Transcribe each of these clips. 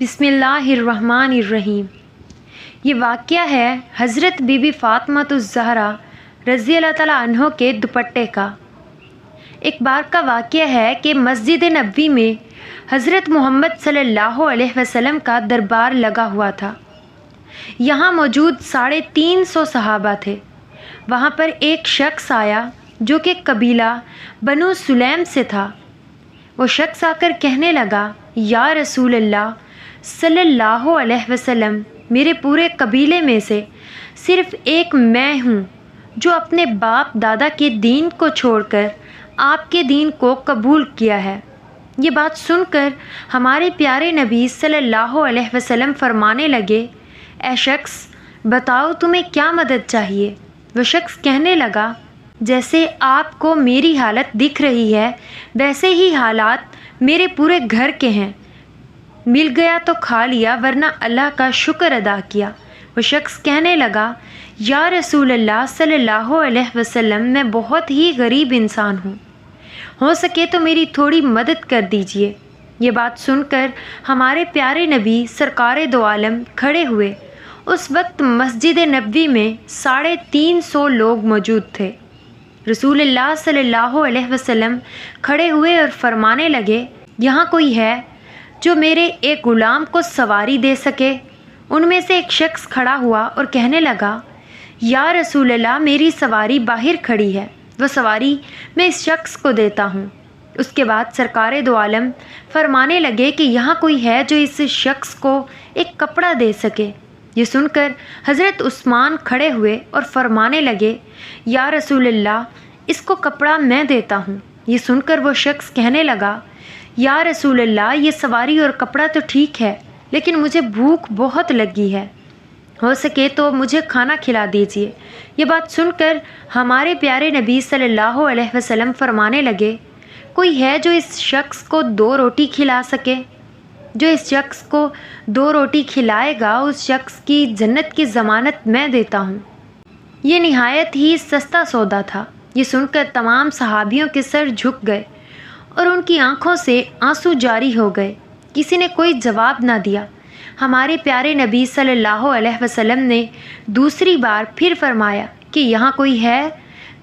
بسم اللہ الرحمن الرحیم۔ یہ واقعہ ہے حضرت بی بی فاطمۃ الزہرا رضی اللہ تعالیٰ عنہ کے دوپٹے کا۔ ایک بار کا واقعہ ہے کہ مسجد نبوی میں حضرت محمد صلی اللہ علیہ وسلم کا دربار لگا ہوا تھا۔ یہاں موجود 350 صحابہ تھے۔ وہاں پر ایک شخص آیا جو کہ قبیلہ بنو سلیم سے تھا۔ وہ شخص آ کر کہنے لگا، یا رسول اللہ صلی اللہ علیہ وسلم، میرے پورے قبیلے میں سے صرف ایک میں ہوں جو اپنے باپ دادا کے دین کو چھوڑ کر آپ کے دین کو قبول کیا ہے۔ یہ بات سن کر ہمارے پیارے نبی صلی اللہ علیہ وسلم فرمانے لگے، اے شخص بتاؤ تمہیں کیا مدد چاہیے؟ وہ شخص کہنے لگا، جیسے آپ کو میری حالت دکھ رہی ہے ویسے ہی حالات میرے پورے گھر کے ہیں۔ مل گیا تو کھا لیا ورنہ اللہ کا شکر ادا کیا۔ وہ شخص کہنے لگا، یا رسول اللہ صلی اللہ علیہ وسلم، میں بہت ہی غریب انسان ہوں، ہو سکے تو میری تھوڑی مدد کر دیجئے۔ یہ بات سن کر ہمارے پیارے نبی سرکار دو عالم کھڑے ہوئے۔ اس وقت مسجد نبوی میں 350 لوگ موجود تھے۔ رسول اللہ صلی اللہ علیہ وسلم کھڑے ہوئے اور فرمانے لگے، یہاں کوئی ہے جو میرے ایک غلام کو سواری دے سکے؟ ان میں سے ایک شخص کھڑا ہوا اور کہنے لگا، یا رسول اللہ میری سواری باہر کھڑی ہے، وہ سواری میں اس شخص کو دیتا ہوں۔ اس کے بعد سرکار دو عالم فرمانے لگے کہ یہاں کوئی ہے جو اس شخص کو ایک کپڑا دے سکے؟ یہ سن کر حضرت عثمان کھڑے ہوئے اور فرمانے لگے، یا رسول اللہ اس کو کپڑا میں دیتا ہوں۔ یہ سن کر وہ شخص کہنے لگا، یا رسول اللہ یہ سواری اور کپڑا تو ٹھیک ہے، لیکن مجھے بھوک بہت لگی ہے، ہو سکے تو مجھے کھانا کھلا دیجیے۔ یہ بات سن کر ہمارے پیارے نبی صلی اللہ علیہ وسلم فرمانے لگے، کوئی ہے جو اس شخص کو 2 روٹی کھلا سکے؟ جو اس شخص کو 2 روٹی کھلائے گا اس شخص کی جنت کی ضمانت میں دیتا ہوں۔ یہ نہایت ہی سستا سودا تھا۔ یہ سن کر تمام صحابیوں کے سر جھک گئے اور ان کی آنکھوں سے آنسو جاری ہو گئے۔ کسی نے کوئی جواب نہ دیا۔ ہمارے پیارے نبی صلی اللہ علیہ وسلم نے دوسری بار پھر فرمایا کہ یہاں کوئی ہے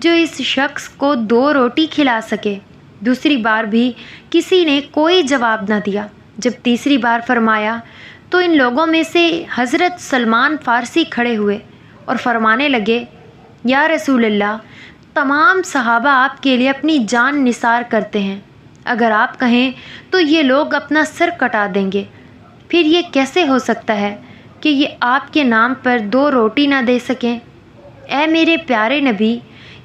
جو اس شخص کو 2 روٹی کھلا سکے؟ دوسری بار بھی کسی نے کوئی جواب نہ دیا۔ جب تیسری بار فرمایا تو ان لوگوں میں سے حضرت سلمان فارسی کھڑے ہوئے اور فرمانے لگے، یا رسول اللہ تمام صحابہ آپ کے لیے اپنی جان نثار کرتے ہیں، اگر آپ کہیں تو یہ لوگ اپنا سر کٹا دیں گے۔ پھر یہ کیسے ہو سکتا ہے کہ یہ آپ کے نام پر 2 روٹی نہ دے سکیں؟ اے میرے پیارے نبی،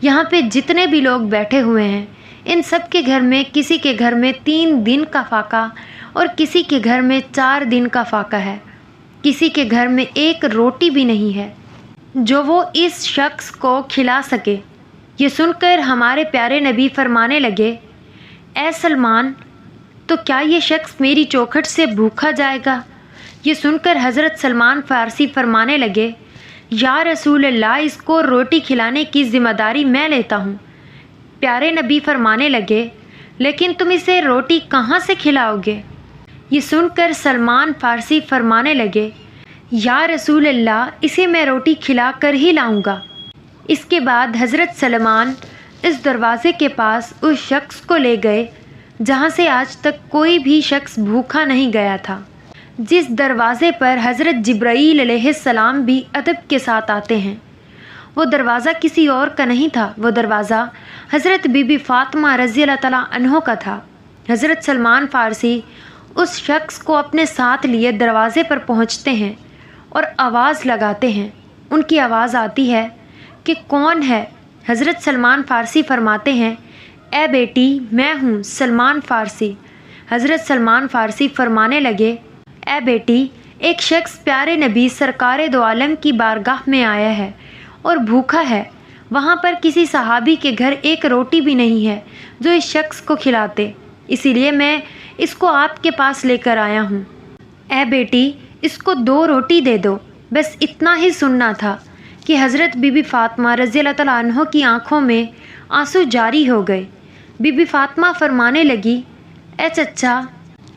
یہاں پہ جتنے بھی لوگ بیٹھے ہوئے ہیں ان سب کے گھر میں کسی کے گھر میں 3 دن کا فاقہ اور کسی کے گھر میں 4 دن کا فاقہ ہے، کسی کے گھر میں 1 روٹی بھی نہیں ہے جو وہ اس شخص کو کھلا سکے۔ یہ سن کر ہمارے پیارے نبی فرمانے لگے، اے سلمان تو کیا یہ شخص میری چوکھٹ سے بھوکا جائے گا؟ یہ سن کر حضرت سلمان فارسی فرمانے لگے، یا رسول اللہ اس کو روٹی کھلانے کی ذمہ داری میں لیتا ہوں۔ پیارے نبی فرمانے لگے، لیکن تم اسے روٹی کہاں سے کھلاؤ گے؟ یہ سن کر سلمان فارسی فرمانے لگے، یا رسول اللہ اسے میں روٹی کھلا کر ہی لاؤں گا۔ اس کے بعد حضرت سلمان اس دروازے کے پاس اس شخص کو لے گئے جہاں سے آج تک کوئی بھی شخص بھوکا نہیں گیا تھا، جس دروازے پر حضرت جبرائیل علیہ السلام بھی ادب کے ساتھ آتے ہیں۔ وہ دروازہ کسی اور کا نہیں تھا، وہ دروازہ حضرت بی بی فاطمہ رضی اللہ تعالیٰ عنہ کا تھا۔ حضرت سلمان فارسی اس شخص کو اپنے ساتھ لیے دروازے پر پہنچتے ہیں اور آواز لگاتے ہیں۔ ان کی آواز آتی ہے کہ کون ہے؟ حضرت سلمان فارسی فرماتے ہیں، اے بیٹی میں ہوں سلمان فارسی۔ حضرت سلمان فارسی فرمانے لگے، اے بیٹی ایک شخص پیارے نبی سرکار دو عالم کی بارگاہ میں آیا ہے اور بھوکا ہے، وہاں پر کسی صحابی کے گھر 1 روٹی بھی نہیں ہے جو اس شخص کو کھلاتے، اسی لیے میں اس کو آپ کے پاس لے کر آیا ہوں۔ اے بیٹی اس کو 2 روٹی دے دو۔ بس اتنا ہی سننا تھا کہ حضرت بی بی فاطمہ رضی اللہ تعالیٰ عنہ کی آنکھوں میں آنسو جاری ہو گئے۔ بی بی فاطمہ فرمانے لگی، اے چچا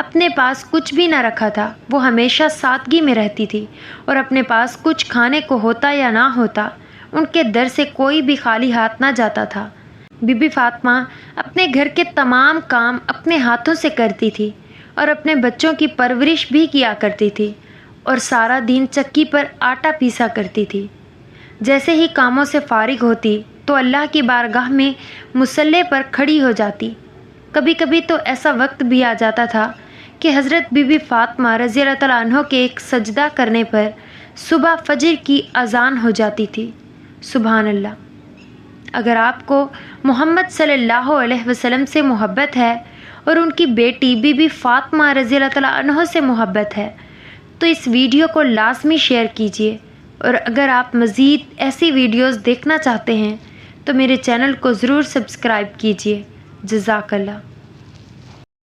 اپنے پاس کچھ بھی نہ رکھا تھا، وہ ہمیشہ سادگی میں رہتی تھی، اور اپنے پاس کچھ کھانے کو ہوتا یا نہ ہوتا، ان کے در سے کوئی بھی خالی ہاتھ نہ جاتا تھا۔ بی بی فاطمہ اپنے گھر کے تمام کام اپنے ہاتھوں سے کرتی تھی اور اپنے بچوں کی پرورش بھی کیا کرتی تھی، اور سارا دن چکی پر آٹا پیسا کرتی تھی۔ جیسے ہی کاموں سے فارغ ہوتی تو اللہ کی بارگاہ میں مصلی پر کھڑی ہو جاتی۔ کبھی کبھی تو ایسا وقت بھی آ جاتا تھا کہ حضرت بی بی فاطمہ رضی اللہ تعالیٰ عنہ کے ایک سجدہ کرنے پر صبح فجر کی اذان ہو جاتی تھی۔ سبحان اللہ! اگر آپ کو محمد صلی اللہ علیہ وسلم سے محبت ہے اور ان کی بیٹی بی بی فاطمہ رضی اللہ تعالیٰ عنہ سے محبت ہے تو اس ویڈیو کو لازمی شیئر کیجیے، اور اگر آپ مزید ایسی ویڈیوز دیکھنا چاہتے ہیں تو میرے چینل کو ضرور سبسکرائب کیجیے۔ جزاک اللہ۔